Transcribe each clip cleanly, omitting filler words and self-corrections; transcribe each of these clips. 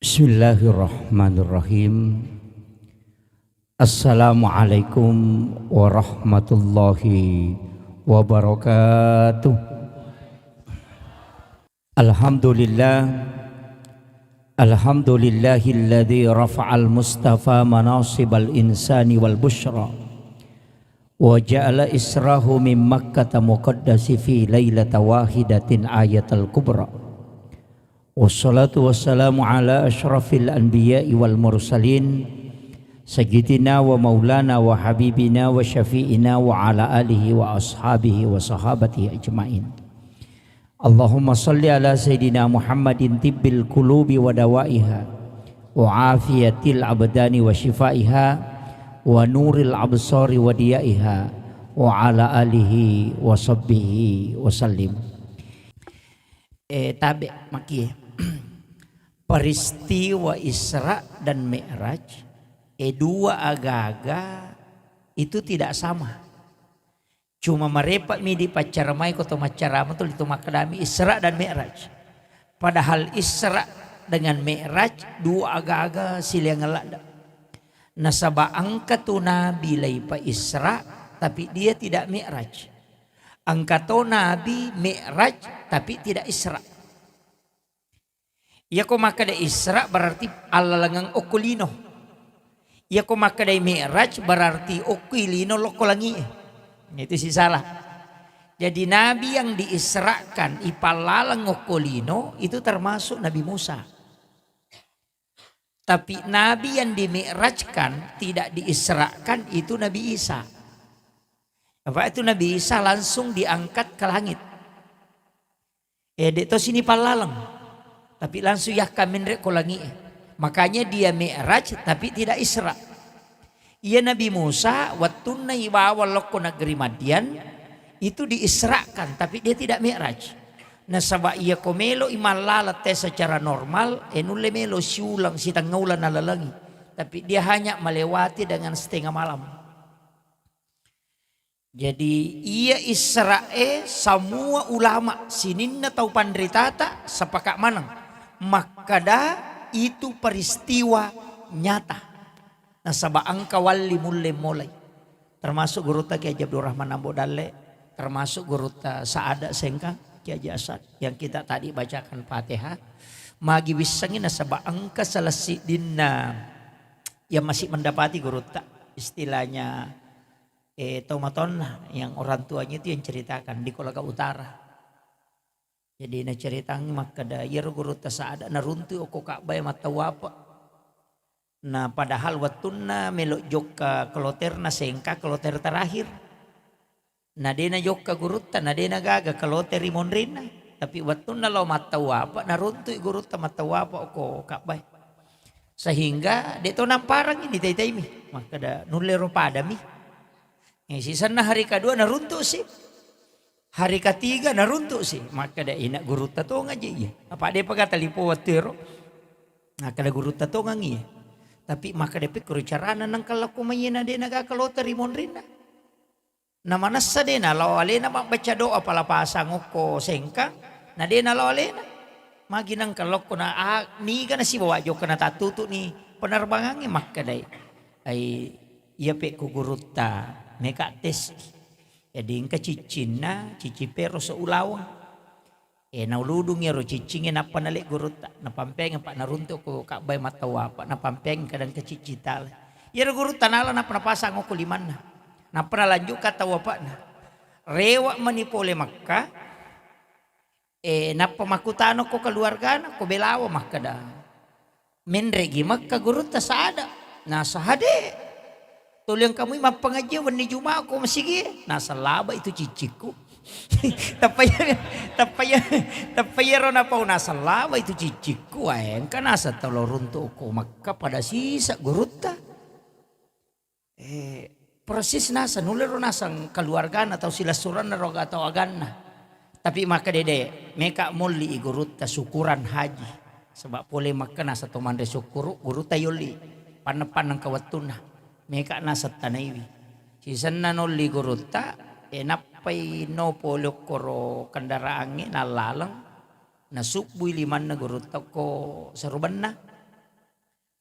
Bismillahirrahmanirrahim. Assalamualaikum warahmatullahi wabarakatuh. Alhamdulillahilladzi rafa'al mustafa manasibal insani wal bushra wa ja'ala israhu min makkata muqaddasi fi lailata wahidatin ayatal kubra. Wassalatu wassalamu ala asyrafil anbiya'i wal mursalin sayyidina wa maulana wa habibina wa syafi'ina wa ala alihi wa ashabihi wa sahabatihi ajma'in. Allahumma salli ala sayyidina Muhammadin tibbil qulubi wa dawaiha wa afiyatil abdani wa shifaiha wa nuril absari wa diyaiha wa ala alihi wa sahbihi wa sallim. Tabi maki peristiwa Isra dan Mi'raj dua aga-aga itu tidak sama. Cuma mereka di pacaramai kota macarama itu makadami Isra dan Mi'raj. Padahal Isra dengan Mi'raj dua aga-aga silang ngelada. Nasaba angkatu Nabi laipa Isra tapi dia tidak Mi'raj. Angkatu Nabi Mi'raj tapi tidak Isra. Ya ko makada Isra berarti alalangang okulino. Ya ko makada Mi'raj berarti okulino lokolangi. Itu sih salah. Jadi Nabi yang diisrakan ipalalang okulino itu termasuk Nabi Musa. Tapi Nabi yang dimi'rajkan tidak diisrakan itu Nabi Isa. Apa itu Nabi Isa langsung diangkat ke langit. Itu sini palalang. Tapi langsung ya kamin kolangi. Makanya dia mi'raj tapi tidak Isra. Ia Nabi Musa watunna ibawa loko negeri Madian itu diisrakan tapi dia tidak mi'raj. Nah sabab ia komelo imalala tes secara normal enule melo siulang si tangaulan alalangi. Tapi dia hanya melewati dengan setengah malam. Jadi ia Israel semua ulama sininna tau pandritata sepakat manang. Makada itu peristiwa nyata. Nah sabab angka wali mulai. Termasuk guru ta Kiai Abdul Rahman Ambo Dalle. Termasuk guru ta Saada Sengkang Kiai Asad. Yang kita tadi bacakan Fatihah. Magi wisangin sabab angka salasidinna. Yang masih mendapati guru ta. Istilahnya tomaton yang orang tuanya itu yang ceritakan di Kolaka Utara. Jadi na ceritang makada yer guru tasada naruntu oko Ka'bah matawapa. Nah padahal watunna melok joka keloterna sengka keloter terakhir. Nah dena joka guru ta na dena gaga keloter rimonrina. Tapi watunna lo matawapa naruntu guru ta matawapa oko Ka'bah. Sehingga deto namparang ini tay-tay makada nulero padami. Sisa na hari kedua naruntu sih. Hari ketiga naruntuk sih. Maka ada inak guru tato ngaji ya. Apa dia pagata lipo watero. Maka ada guru tato ngangi ya. Tapi maka dia pikir carana nang kalau kumayina dia naga kalau terimon rina. Nama nasa dia na lawalena baca doa pala pasang ko sengkang. Na dia na lawalena. Magi nang kalau kuna ni kana si bawa jo kana tatutu ni penerbangannya maka dia. Ay iya pe ku guru ta meka tes. Jadi ingka cicina cici pero seulawang. Nauludung ya ro cicingin apa nalik guru tak napampeng pak naruntuk ko Ka'bah matawapa napampeng kadang kecicital. Ya guru tanala napa napasang ko liman na. Napa nalanjuk kata wapa na. Rewa manipole Makkah. Napa makutano ko keluarga na ko belawa Makkah. Menregi Makkah guru ta saada. Nasa hade. Tulang kamu mapangajian ni Juma aku masih nasa laba itu ciciku. Tapaya rona pau nasa laba itu ciciku ayang kan nasa telurun tu ko maka pada sisa guruta. Persis nasa nuler nasa keluarga atau silasuran roga atau agana. Tapi maka dede meka muli guruta syukuran haji. Sebab boleh maka nasa tomande syukuru guruta yuli panepan ng kawatuna. Meka nasat tanaywi. Sisan na noli guruta napay no polok koro kendaraannya nalalang nasukbuy liman na guruta ko saruban na.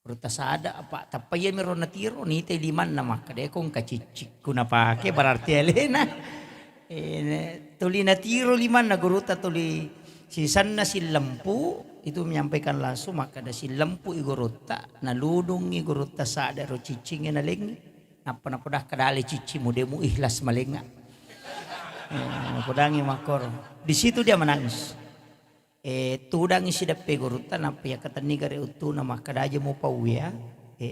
Ruta sada apa tapaya meron na tiro ni te liman na makade kung kacicik ko na pake berarti elena. Tuli na tiro liman na guruta tuli sisan na silampu itu menyampaikan langsung maka ada silampu iguruta naludong iguruta sada ro cicing na lengi napa dah kadali cici mudemu ikhlas malenga. Napudangi makor. Di situ dia menangis. Tudang isi dape guruta napa ya kata nigare utu na makadaja mo pawi ya.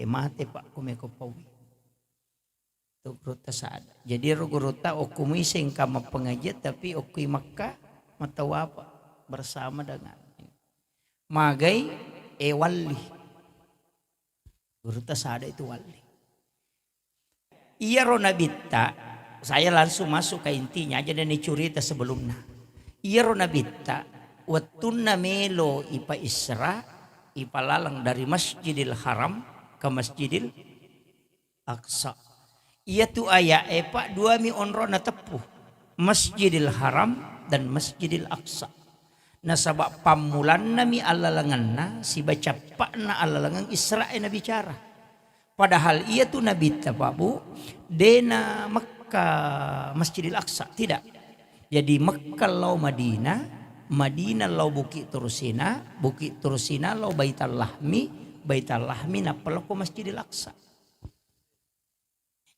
Mate pak kumeko pawi. Itu guruta sada. Jadi ro guruta okumising kama pengajian tapi okui Makkah matawa apa bersama dengan magai wali. Guruta sada itu wali. Iya ro nabita, saya langsung masuk ke intinya aja dan cerita sebelumnya. Iya ro nabita wattunna melo ipa isra ipa lalang dari Masjidil Haram ke Masjidil Aqsa. Iya tu aya epa dua mi onro na tepuh Masjidil Haram dan Masjidil Aqsa. Nasabak pamulan nami alalangan na si baca pak na alalangan Israel na bicara. Padahal ia tu nabi tababu dena Makkah Masjidil Aqsa tidak. Jadi Makkah lau Madinah, Madinah lau Bukit Tursina lau Baitul Lahmi na peloko Masjidil Aqsa.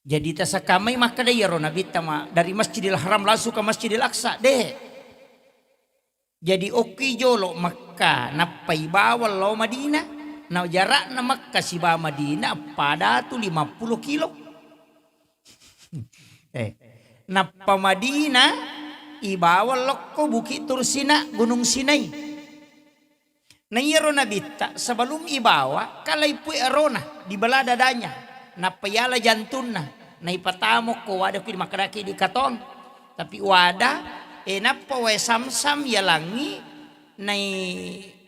Jadi tasakamay maka daya ro nabi tama dari Masjidil Haram langsung ke Masjidil Aqsa deh. Jadi oki jolo Makkah napai bawal lau Madinah na jarak na Makkah si ba Madinah pada tu 50 kilo. Napa Madinah ibawal lokko Bukit Tursina Gunung Sinai. Nayiro nabita sebelum ibawa kalay pu arona di bala dadanya napayala jantunna na ipatamok ko wada ko makadaki di katong tapi wada napa we samsam yalangi nai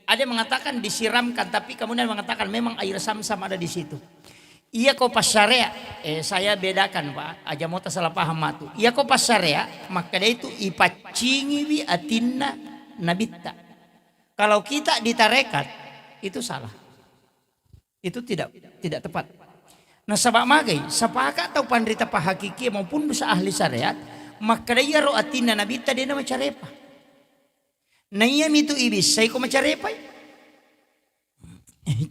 ada mengatakan disiramkan tapi kemudian mengatakan memang air samsam ada di situ. Iya ko pasarea, saya bedakan Pak, aja mau salah paham matu. Iya ko pasarea, maka dia itu ipacingi bi atinna nabita. Kalau kita ditarekat itu salah, itu tidak tepat. Nah sabak magai, sepakat atau pandrita pahakiki maupun bisa ahli syariat, maka dia ro atinna nabita dia nama carepa. Nah iya itu ibis, saya ko macarepa.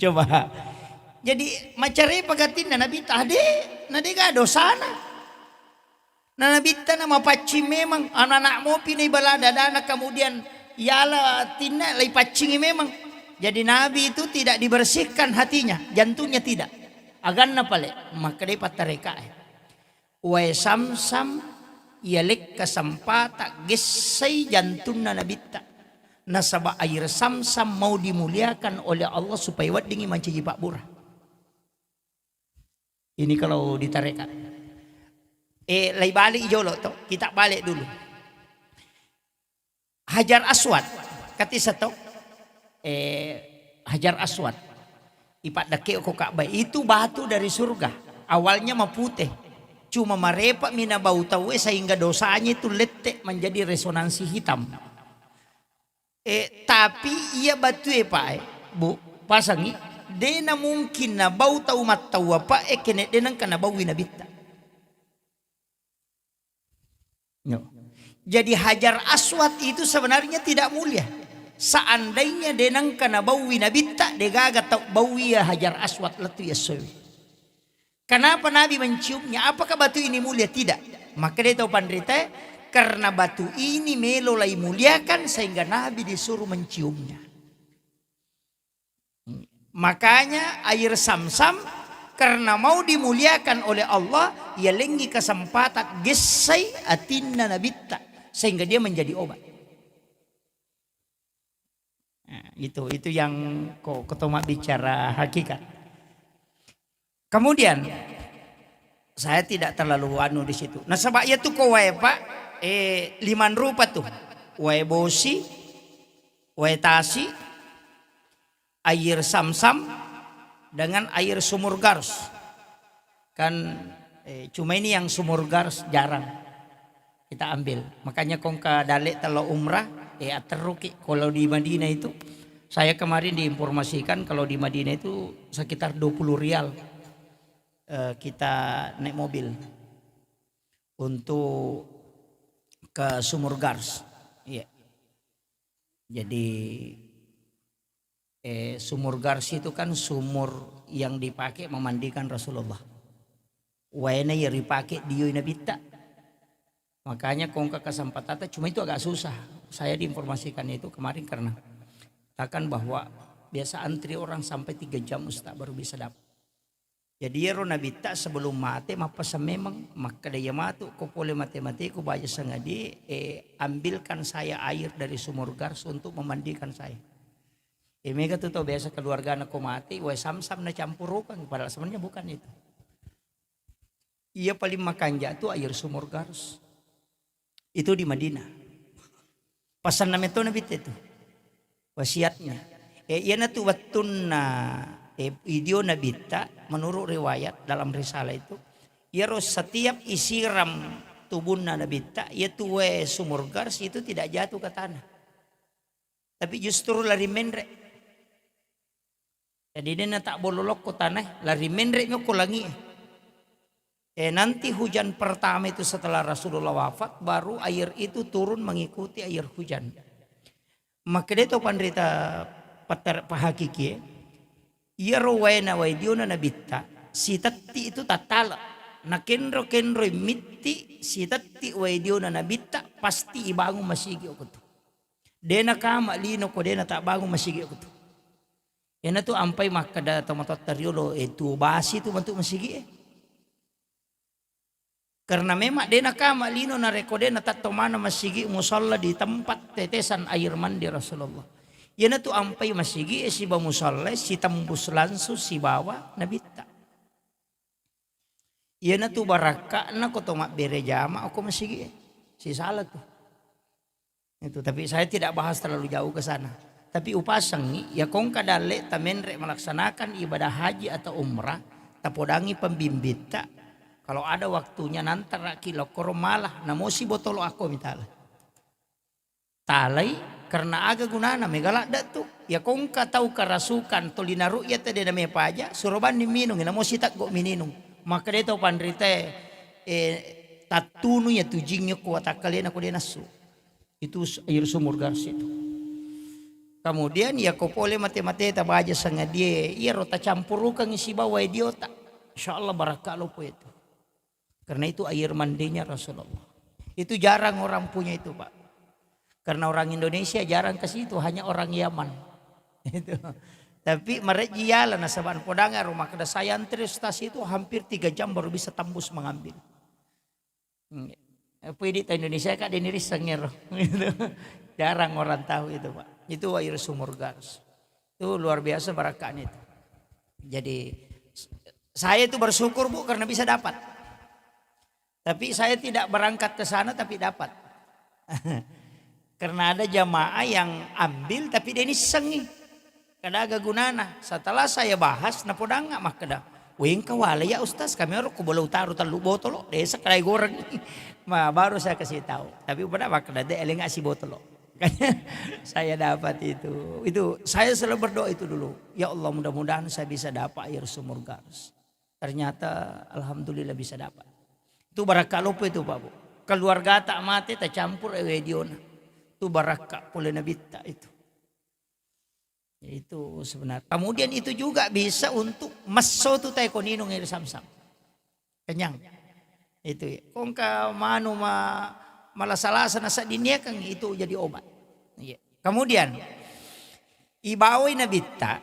Coba. Jadi macare pagatin na nabita ade ga dosana. Na nabita na mapaci memang anak-anak mo pinay balada dana kemudian yala tina lay pacingi memang. Jadi nabi itu tidak dibersihkan hatinya, jantungnya tidak. Agan na pale maka day patareka. Wa samsam yalik kasempata gesay jantung na nabita. Nasaba air samsam mau dimuliakan oleh Allah supaya wadingi manciji pak burah. Ini kalau ditarekat. Lay balik jolo to. Kita balik dulu. Hajar Aswad. Kati satu. Hajar Aswad. Ipat dake ko Ka'bah. Itu batu dari surga. Awalnya mah putih. Cuma marepa mina bau tawe sehingga dosanya itu letek menjadi resonansi hitam. Tapi ia batu Pak. Bu, pasangi. Dena mungkin na bau tau matau apa kene denang kana bau nabita. No. Jadi Hajar Aswad itu sebenarnya tidak mulia. Seandainya denang kana bau nabita degaga tau bau ya Hajar Aswad letu ya sewi. Kenapa Nabi menciumnya? Apakah batu ini mulia? Tidak. Maka dia tahu pandrita karena batu ini melolai muliakan sehingga Nabi disuruh menciumnya. Makanya air samsam karena mau dimuliakan oleh Allah ia lenggi kesempatan gesai atinna nabita sehingga dia menjadi obat. Nah, itu yang kok ketemu bicara hakikat. Kemudian saya tidak terlalu anu di situ. Nah sebab ya tuh kau wae Pak liman rupa tuh wae bosi wae tasi air samsam dengan air sumur gars. Kan cuma ini yang sumur gars jarang kita ambil. Makanya kong ka dalek kalau umrah ateruki kalau di Madinah itu Saya kemarin diinformasikan kalau di Madinah itu sekitar 20 rial kita naik mobil untuk ke Sumur Gars. Iya. Jadi Sumur Gars itu kan sumur yang dipakai memandikan Rasulullah. Waena ya dipakai diyo nabita. Makanya kongka kesempatan cuma itu agak susah. Saya diinformasikan itu kemarin karena katakan bahwa biasa antri orang sampai 3 jam Ustaz baru bisa dapat. Jadi ya nabita sebelum mati mapasa memang maka daya matu ko pole mati ko baca sangadi ambilkan saya air dari Sumur Gars untuk memandikan saya. Mega tuh biasa keluarga anak ko mati, sam-sam na campurukan padahal sebenarnya bukan itu. Ia paling makan jatuh air Sumur Gars. Itu di Madinah. Pasan nama itu nabi itu. Wasiatnya. Ia na tu watun na video nabita menurut riwayat dalam risalah itu. Ia setiap isiram tubun na nabita, ia tu Sumur Gars itu tidak jatuh ke tanah. Tapi justru lari menrek. Jadi dia tak bololok ke tanah, lari menreknya ke langi. Nanti hujan pertama itu setelah Rasulullah wafat, baru air itu turun mengikuti air hujan. Maka dia tahu pandrita pahakiki, ia rawena waidiona nabita, si tati itu tatala, nakenro miti si tati waidiona nabita pasti ibangun masigi aku tu. Dena kama lino ko dena tak bangun masigi aku tu. Yana tu ampai makada tomatot tariolo itu basi tu bentuk masigi Karena memang dena kama lino na rekode na tatomana masigi musalla di tempat tetesan air mandi Rasulullah. Yana tu ampai masigi si ba musalla si tembus langsung si bawa nabita. Yana tu baraka na ko tomak bere jama aku masigi si salah tu. Itu tapi saya tidak bahas terlalu jauh ke sana. Tapi upasang ya kong kadale tamenre melaksanakan ibadah haji atau umrah tapodangi pembimbita kalau ada waktunya nantara kilo koromalah namosi botolo aku mitala talai karena aga gunana megalak datu ya kong ka tahu karasukan tolina ru'ya tadi namanya paja suruban diminung namosi tak go mininung maka dia tahu pandrite tatunu ya tujingnya kuat kalian aku dia nasu itu air Sumur Gars itu. Kemudian ya kopole mate-mate tabaja sanga dia ia rota campurukan isi bawa idiota. Insyaallah barakah po itu. Karena itu air mandinya Rasulullah. Itu jarang orang punya itu, Pak. Karena orang Indonesia jarang ke situ, hanya orang Yaman. Itu. Tapi mereka jalan nasaban podanga rumah kada saya antri stasi itu hampir 3 jam baru bisa tembus mengambil. Pwede di Indonesia kak deniris sangero. Jarang orang tahu itu, Pak. Itu air Sumur Gars. Itu luar biasa barakahnya itu. Jadi saya itu bersyukur Bu karena bisa dapat. Tapi saya tidak berangkat ke sana tapi dapat. Karena ada jamaah yang ambil tapi dia ini sengi. Kada agak gunana. Setelah saya bahas napodang nggak mah kada. Weng kawala ya Ustaz kami harus kubola utaru talu botolo. Desa kalai goreng. Baru saya kasih tahu. Tapi pada mah kada de eling asi botolo. Saya dapat itu saya selalu berdoa itu dulu ya Allah mudah-mudahan saya bisa dapat air Sumur Gars. Ternyata alhamdulillah bisa dapat itu barakah lupa itu Pak Bu keluarga tak mati tak campur ewediona itu barakah pula nabita itu sebenarnya kemudian itu juga bisa untuk maso tu tay koninong air samsam kenyang itu ya kongka manu malah salah nasa dinia kan itu jadi obat. Ya. Kemudian ibawai nabita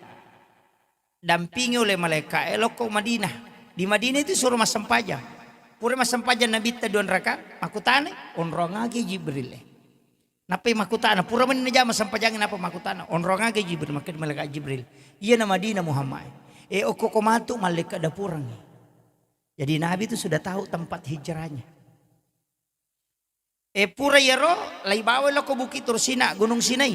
dampingi oleh malaikat elok ke Madinah. Di Madinah itu suruh masam pajang. Pura masam pajang nabita duan raka makutane onrongage Jibril. Napai makutana pura meninaja masam pajang napa makutana onrongage Jibril makin malaikat Jibril. Iya na Madinah Muhammad. Oko komatu malaikat dapurang. Jadi Nabi itu sudah tahu tempat hijrahnya. Pura yaro lai bawa lo ko bukit Tursina Gunung Sinai.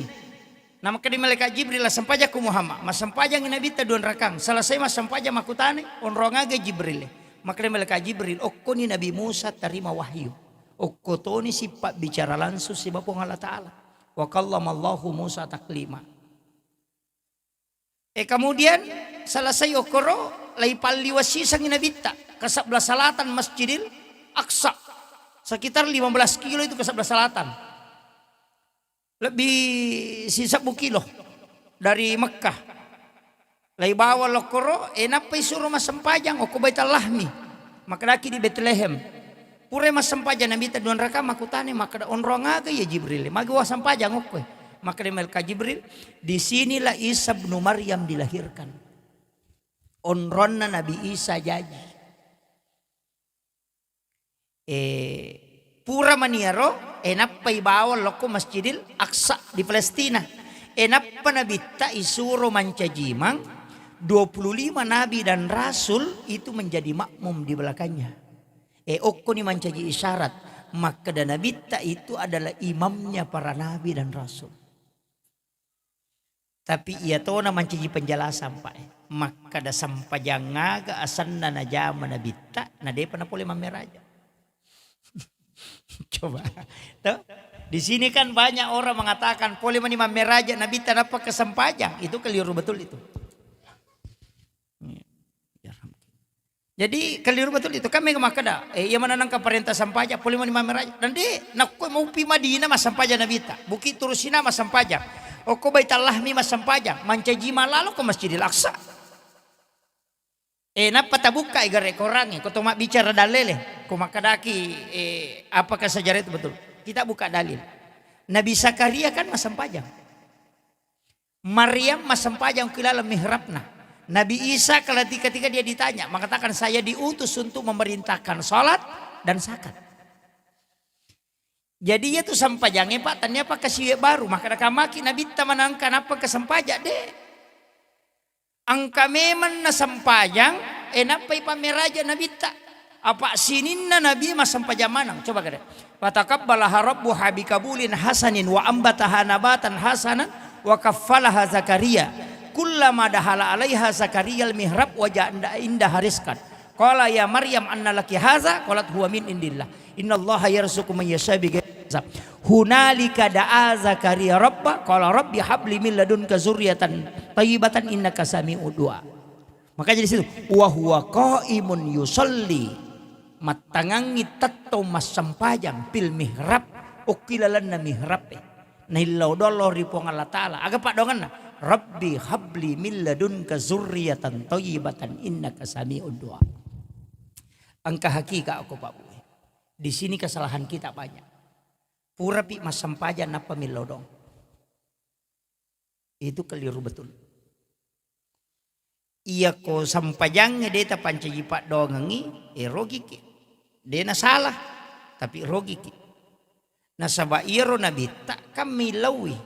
Nama kadi malaikat Jibril lah sampaja ku Muhammad. Mas sampaja nginabita duan rakang. Selesai mas sampaja makutane onrongaga Jibril. Maka malaikat Jibril okko ni Nabi Musa terima wahyu. Okko to ni sifat bicara langsung si Bapa Allah Taala. Wa kallamallahu Musa taklima. Kemudian selesai okoro lai palliwasi sang inabita ke sebelah selatan Masjidil Aqsa. Sekitar 15 kilo itu ke sebelah selatan. Lebih sisa 10 kilo dari Mekah. Lai bawa lokoro enapai suruh mas sempajang oko Baitul Lahmi. Maka daki di Bethlehem. Pure mas sempajang nabita duan raka makutane maka onrong aga ya Jibril. Magawa sempajang oko. Maka di Melka Jibril, disinilah Isa bin Maryam dilahirkan. Onronna Nabi Isa jadi. Pura maniaro, enapa ibawa loko Masjidil Aqsa di Palestina. Enapa nabita isuro mancajimang, 25 nabi dan rasul itu menjadi makmum di belakangnya. Oko ni mancaji isyarat, maka dan nabita itu adalah imamnya para nabi dan rasul. Tapi ia tahu nama cigi penjelasan pak. Maka da sampajangaga asanna na jama na bitta na depa na pole mameraja. Coba. Tuh. Di sini kan banyak orang mengatakan pole mani mameraja na bitta apa kesampajang. Itu keliru betul itu. Jadi keliru betul itu. Kami kemakada. Ia menanang ke perintah sampajang pole mani mameraja. Dan dia nak mau pi Madinah mas sampajang na bitta. Bukit Turusina mas sampajang. Oko Baitul Lahmi mas sampajang, mancaji malalo ke Masjidil Aqsa. Napa tabuka igare korangi, ko toma bicara dalil ko makadaki apakah sejarah itu betul? Kita buka dalil. Nabi Zakaria kan mas sampajang. Maryam mas sampajang kilala mihrabna. Nabi Isa ketika dia ditanya mengatakan saya diutus untuk memerintahkan salat dan zakat. Jadi itu sampajangnya pak tanya apa kasih baru maka kamaki nabi tamanangkan apa kesampajak deh. Angka memang na sampajang enapai pameraja nabi tak apa sininna nabi mas sampajang manang coba kada. Fataqabbalaha rabbuha bikabulin hasanin wa ambataha nabatan hasanan wa kaffalaha Zakaria. Kullama dahala alaiha Zakaria al-mihrab wajah indah hariskan. Qala ya Maryam anna laki haza qalat huwa min indillah. Innallaha yarzuqu man yasha bighairi hisab. Hunalika da'a Zakaria rabba qala rabbi habli min ladunka dzurriatan thayyibatan innaka sami'ud du'a. Maka jadi situ wa huwa qaimun yusalli matangangi tatto mas sampajang pil mihrab ukilalanna mihrab. Nailau dolor ripong Allah taala aga pak dongan rabbi habli min ladunka dzurriatan thayyibatan innaka sami'ud du'a. Angka hakika aku Pak Bu. Di sini kesalahan kita banyak. Pura pi mas sampajan apa milodong. Itu keliru betul. Iya ko sampajangnya deta pancagi pak dongangi rogi ki. Dia na salah tapi rogi ki. Nasaba iro nabita kami lawi.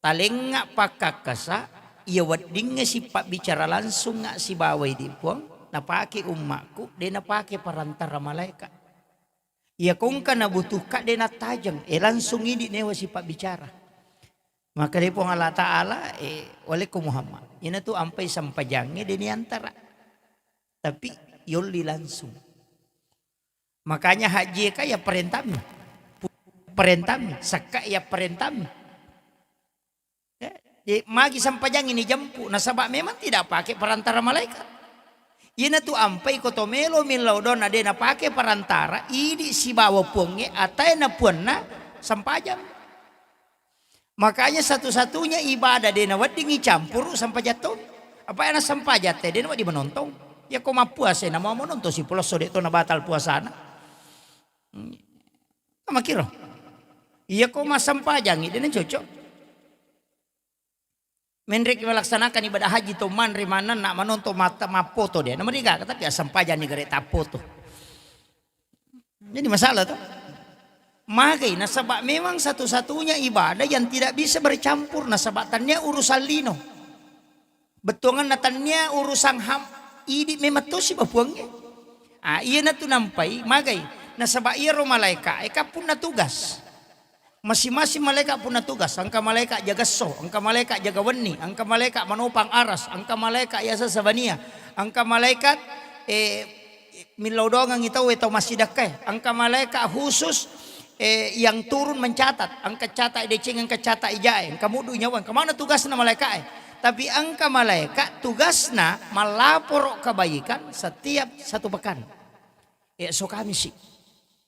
Talengga pakakasa iya wadingnya si pak bicara langsung nga si bawai di puang. Napake umakku, dia napake perantara malaikat. Ya kung ka nabutuhka, dia natajang. Langsung ini newa si pak bicara. Maka dia pong Allah Ta'ala, walikum Muhammad. Yan tu ampai sampajangnya, dia niantara. Tapi, yuli langsung. Makanya haji ka ya perintahmi. Perintahmi, saka ya perintahmi. Magi sampajang ini jampu. Nasabak memang tidak pakai perantara malaikat. Ina tu ampai ko tomelo min laudon ade na pake perantara idi si bawa puangnya atay na puan na sampajang. Makanya satu-satunya ibadah dia na wadingi campur sampajat apa yang na sampajat dia na wadi menontong. Ya ko mapuasa na mau menonton si pulos so to na batal puasa na. Kamakiro. Iya ko masampajang dia na cocok. Mendrik melaksanakan ibadah haji to manri mana nak menonton mata mapoto dia. Nama dia tapi asam pajan ni gerek tapoto. Jadi masalah tuh. Magai nasabak memang satu-satunya ibadah yang tidak bisa bercampur nasabatannya urusan lino. Betongan natannya urusan ham. Idi memang tu si bapuangnya. Iya na tu nampai magai nasabak iya ro malaika eka pun na tugas. Masing-masing malaikat punya tugas. Angka malaikat jaga so, angka malaikat jaga weni, angka malaikat menopang aras, angka malaikat yasa sabania, angka malaikat milaudongang itu masih dakai, angka malaikat khusus yang turun mencatat, angka catat decing, angka catat ijai, angka mudu nyawan. Kemana tugasnya malaikat? Tapi angka malaikat tugasna melapor kebaikan setiap satu pekan. Ya so kami sih.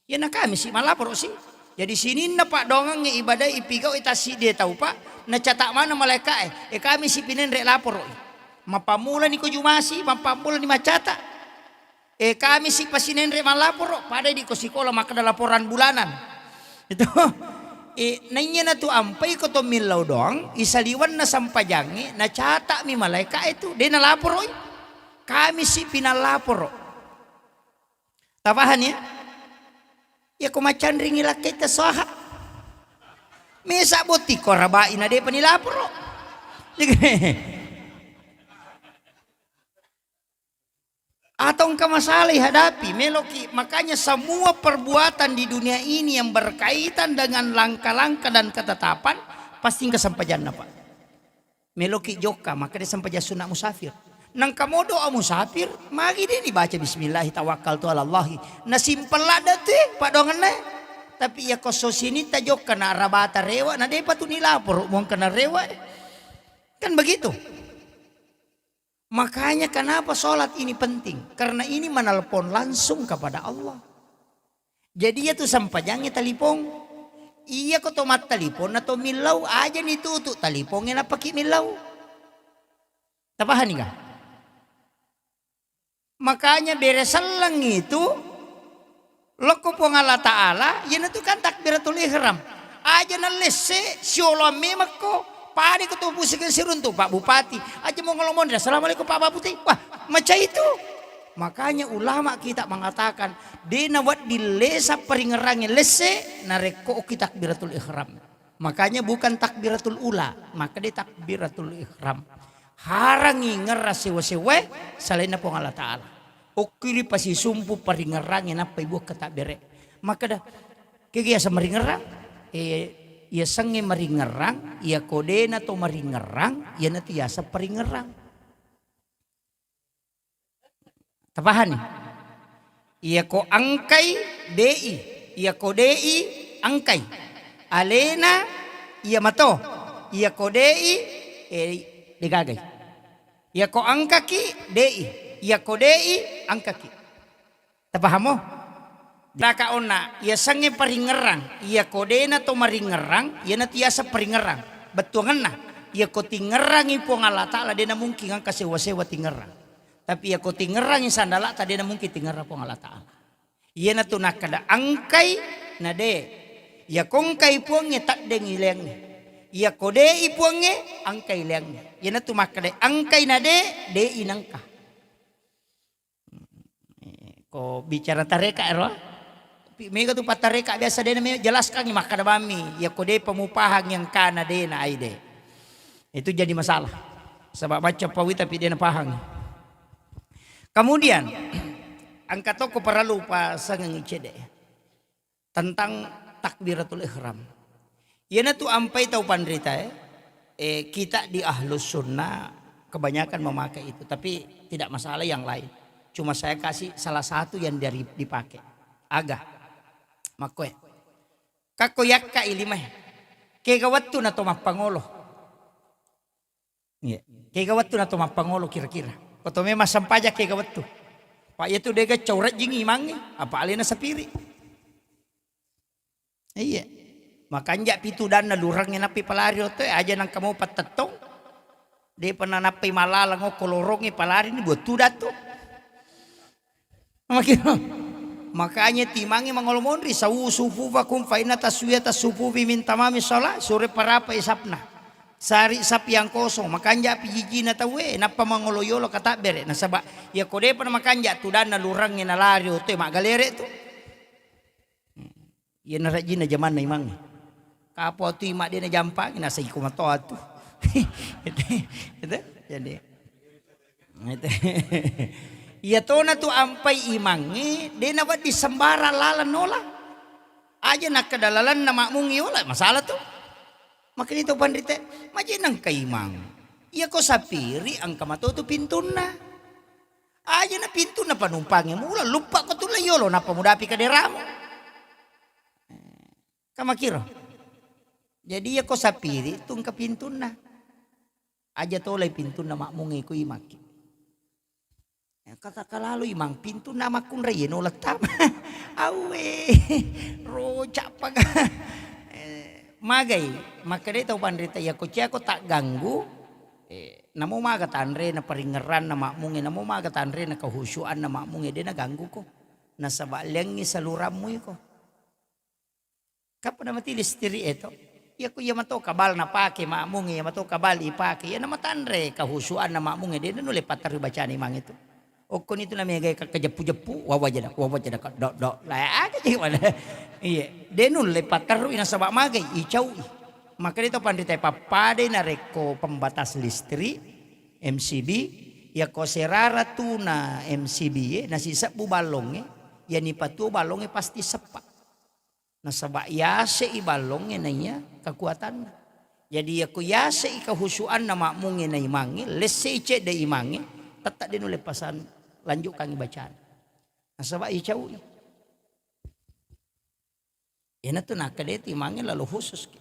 Ya na kami sih malapor sih. Jadi sini na pak dongang ibadah ipigau itasi dia tahu pak. Na catak mana malaikat kami sih pinen rek lapor. Mapamula ni ko jumasi, mapamula ni macata. Kami sih pasinen rek malapor. Pada di ko sikola maka ada laporan bulanan. Itu. Nanya na tu ampai ko to milaw doang. Isaliwan na sampajangi. Na catak mi malaikat itu. Dia na lapor. Kami sih pinalapor. Tapahan ya? Ya kumacan ringi laki kita soha. Mesa buti ko rabain na dia panilapor. Atau engkau masalah hadapi meloki. Makanya semua perbuatan di dunia ini yang berkaitan dengan langkah-langkah dan ketetapan pasti kesampajan apa? Meloki joka maka dia sampajan sunat musafir. Nang kamu doa musafir, mari dia dibaca bismillahi tawakkaltu ala Allahi. Na simpel lah dati pak dongan. Tapi ya koso sini tajok kena rabata rewa, na dia patu nilapor mau kena rewa. Kan begitu. Makanya kenapa sholat ini penting? Karena ini menelpon langsung kepada Allah. Jadi ya tuh sampajangnya telepon. Iya kau tomat telepon atau milau aja nih tutup teleponnya apa pakai milau. Tapahan nih kah? Makanya beresalang itu loko pong Allah Ta'ala yana tu kan takbiratul ihram aja na lese syolo memako padi ko to pusikan sirun tu Pak Bupati aja mau ngomong assalamualaikum Pak Bupati wah macam itu. Makanya ulama kita mengatakan dina wat dilesa peringerangnya lese nareko kita takbiratul ihram. Makanya bukan takbiratul ula maka dia takbiratul ihram. Harangi ngeras sewa-sewa selain pong Allah Ta'ala. Okili pasti sumpu paringerang apa ibu kata bere. Maka dah kaya sa maringerang. Ia sange maringerang. Ia kode na to maringerang. Ia na tiasa paringerang. Tapahan nih. Ia ko angkay dei. Ia ko dei angkay. Alena ia mato. Ia ko dei digagay. Ya ko angkaki dei. Ya ko dei angkaki. Tapaham mo? Daka ona ya sange paringerang. Ya ko de na to maringerang. Ya na tiasa paringerang. Betuangan na. Ya ko tingerang ipo ngala ta'ala. Dia na mungkin ang kasewa-sewa tingerang. Tapi ya ko tingerang yung sandala. Tadi na mungkin tingerang po ngala ta'ala. Ya na to nakada angkay na de. Ya kong kay po nga takdeng ileng. Ia kode ipuange angkay liang. Yan na tumakade angkay na de inangka. Ko bicara tareka ero. Mega tu patareka biasa de na jelaskan ni makada bami. Ia kode pemupahang yang kana de na ay de. Itu jadi masalah. Sebab baca pawi tapi dia na pahang. Kemudian angka toko perlu pa sangang icede. Tentang takbiratul ihram. Yana tu ampai tahu pandrita kita di ahlus sunnah kebanyakan memakai itu. Tapi tidak masalah yang lain. Cuma saya kasih salah satu yang dari dipakai. Agak. Makoy. Kakoyak ka ilimah. Kegawat tu na to mapangolo. Kegawat tu na to mapangolo kira-kira. Koto memang sampaja kegawat tu. Pak itu dega caurat jing imang. Apa alina sapiri. Iya. Makanya pitu dan nalurangnya napi palari oto aja nang kamu patetong. Dia pernah napi malalang o kolorongnya palari ini buat tudat tuh. Makanya timangi mangolomondri sawu sufu vakum faina taswiya tasufu min tamami salat sore parapa isapna. Sari sap yang kosong makanya pijiji na tawe napa mangoloyolo kata bere nasaba ya kode pernah makanya tudan nalurangnya nalari oto mak galere tuh. Ya narajina zaman na imang. Kapo tu imak dia na jampang nasa iko matoa tu. Itu jadi. Ya to na tu ampai imangi dia na wat disembara lalan nola. Aja nak kedalalan na makmungi wala masalah tu. Makin itu pandrite maji nang kaimang. Iya ko sapiri ang kamato tu pintun na. Aja na pintun na panumpangnya mula lupa ko tu layolo na pamudapi ka deramo. Kamakiro. Jadi ya ko sapiri tung kapintun na. Aja tolay pintu na makmungi ko imaki. Kata kalalu imang pintu nama kun rey no tama. Awe rojak pag magay makadito pandrita ya ko tak ganggu. Namo magatanre na paringeran na makmungi namo magatanre na kahusyuan na makmungi din na ganggu ko. Nasa balyang ni sa luram mo ko. Kapo na matilis tiri ito. Ya ko yamato kabal na pake makmungi yamato kabal ipake. Ya na matanre kahusyuan na makmungi din na nulipat tari baca ni mang itu. O kun itu namanya gaya kajapu-japu wawajada do lah aja gimana. Iya, denul lepat taru ina sabak magay icau. Maka dito pandita papade na reko pembatas listrik MCB ya ko serara tu na MCB nasisa bu balong ya ni patu balong pasti sepak. Na sabak yase i balong na niya kekuatan. Jadi ya ko yase i kahusuan na makmungi na imangi lesse ice de imangi tetap dinu lepasan lanjut kang bacaan. Na sabak icau. Ina tu nak kadeti imangi lalu khusus.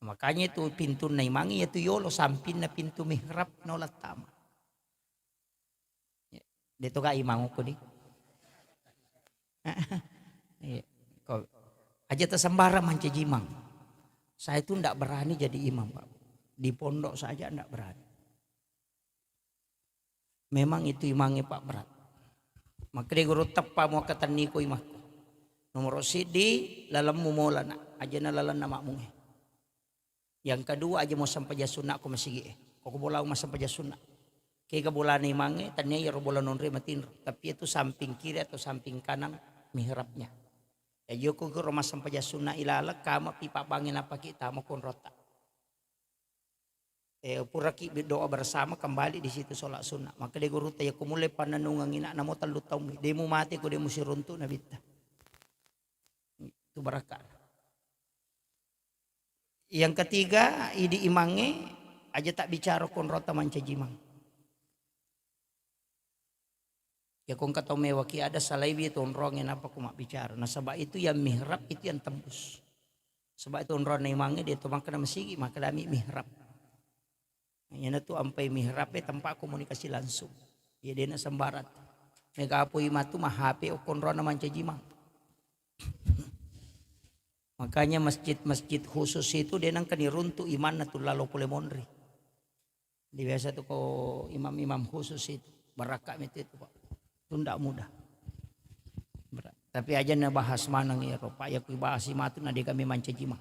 Makanya itu pintu na imangi itu yolo sampin na pintu mihrab nolat tama. Dito ka imang ko di. Aja tersembara mancejimang. Saya itu ndak berani jadi imam, Pak. Di pondok saja ndak berani. Memang itu imangnya Pak berat. Maka dia guru tepa mau ketani ko imahku. Nomor sidi lalam mumola nak aja na lalan nama mungi. Yang kedua aja mau sampai jasuna aku masih kok bola mas sampai jasuna. Kayak bola nih mange tanya ya bola nonre matin. Tapi itu samping kiri atau samping kanan mihrabnya. Ya joko ke rumah sampai jasuna ilala kama pipa bangin apa kita mau konrota. Pura ki doa bersama kembali di situ sholat sunnah. Maka dia guru tanya aku mulai pananungang ina namo talu taumi. Demu mati ko demu siruntu nabita. Itu barakah. Yang ketiga, idi imange aja tak bicara kon rota mancajimang. Ya kon kata mewaki ada salaibi itu onrongin apa ku mak bicara. Nah sebab itu yang mihrab itu yang tembus. Sebab itu onrong imange dia tu makna mesigi maka dami mihrab. Yang tu ampai mihrab tempat komunikasi langsung. Ya dia na sembarat. Nega apo imatu mah HP kon rona mancajimang. Makanya masjid-masjid khusus itu dia nang kani runtuh iman na tulalo pule monri. Di biasa tuh ko imam-imam khusus itu barakah itu Pak. Itu ndak mudah. Tapi aja na bahas manang ya Pak ya ku bahas imatu na dia kami mancajimang.